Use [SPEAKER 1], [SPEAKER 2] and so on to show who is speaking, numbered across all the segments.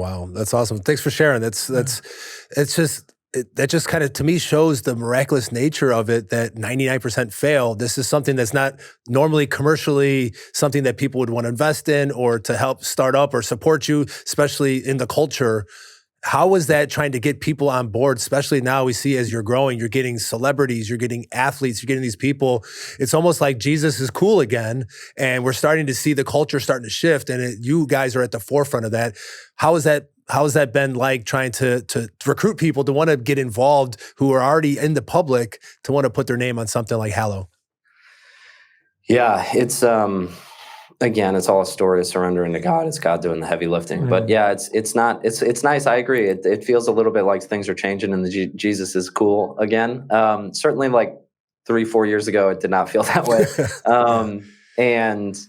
[SPEAKER 1] Wow, that's awesome. Thanks for sharing. That just kind of, to me, shows the miraculous nature of it, that 99% fail. This is something that's not normally commercially something that people would want to invest in or to help start up or support you, especially in the culture. How was that trying to get people on board, especially now we see as you're growing, you're getting celebrities, you're getting athletes, you're getting these people. It's almost like Jesus is cool again, and we're starting to see the culture starting to shift, and you guys are at the forefront of that. How has that been like, trying to recruit people to want to get involved who are already in the public to want to put their name on something like Hallow?
[SPEAKER 2] Yeah, it's again, it's all a story of surrendering to God. It's God doing the heavy lifting. But yeah, it's nice. I agree. It feels a little bit like things are changing and Jesus is cool again. Certainly, like 3-4 years ago, it did not feel that way. And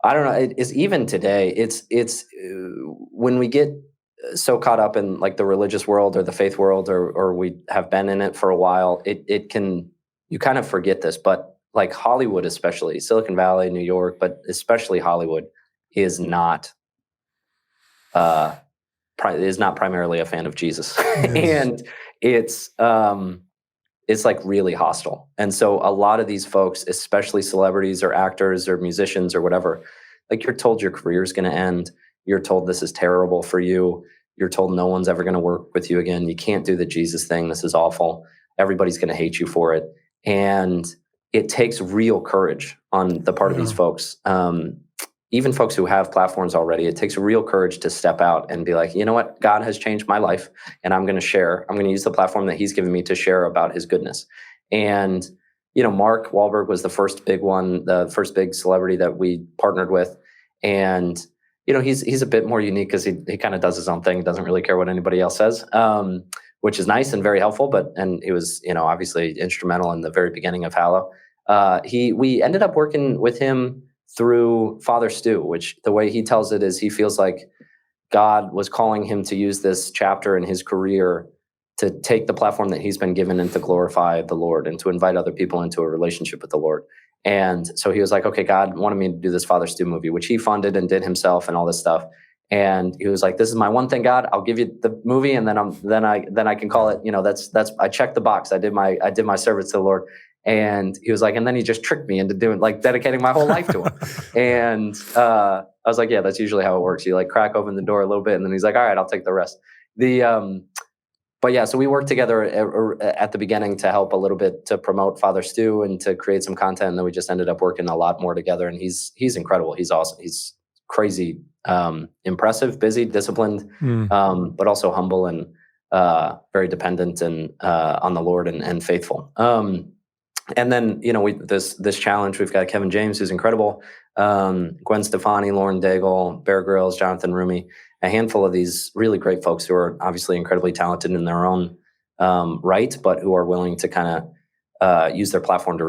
[SPEAKER 2] I don't know. It's even today. It's when we get so caught up in like the religious world or the faith world, or we have been in it for a while, it can, you kind of forget this. But like Hollywood, especially Silicon Valley, New York, but especially Hollywood, is not primarily a fan of Jesus, and it's like really hostile. And so a lot of these folks, especially celebrities or actors or musicians or whatever, like, you're told your career is going to end. You're told this is terrible for you. You're told no one's ever going to work with you again. You can't do the Jesus thing. This is awful. Everybody's going to hate you for it. And it takes real courage on the part of these folks. Even folks who have platforms already, it takes real courage to step out and be like, you know what? God has changed my life, and I'm going to share. I'm going to use the platform that he's given me to share about his goodness. And, you know, Mark Wahlberg was the first big one, the first big celebrity that we partnered with. And, you know, he's a bit more unique because he kind of does his own thing, doesn't really care what anybody else says, which is nice and very helpful. And he was, you know, obviously instrumental in the very beginning of Hallow. We ended up working with him through Father Stu, which the way he tells it is he feels like God was calling him to use this chapter in his career to take the platform that he's been given and to glorify the Lord and to invite other people into a relationship with the Lord. And so he was like, okay, God wanted me to do this Father Stu movie, which he funded and did himself and all this stuff. And he was like, this is my one thing, God, I'll give you the movie. And then I can call it, you know, that's, I checked the box. I did my service to the Lord. And he was like, and then he just tricked me into dedicating my whole life to him. And I was like, yeah, that's usually how it works. You like crack open the door a little bit, and then he's like, all right, I'll take the rest. But yeah, so we worked together at the beginning to help a little bit to promote Father Stu and to create some content. And then we just ended up working a lot more together. And he's incredible. He's awesome. He's crazy, impressive, busy, disciplined, but also humble and very dependent and on the Lord and faithful. And then, you know, this challenge, we've got Kevin James, who's incredible, Gwen Stefani, Lauren Daigle, Bear Grylls, Jonathan Rumi, a handful of these really great folks who are obviously incredibly talented in their own right, but who are willing to kind of use their platform to reach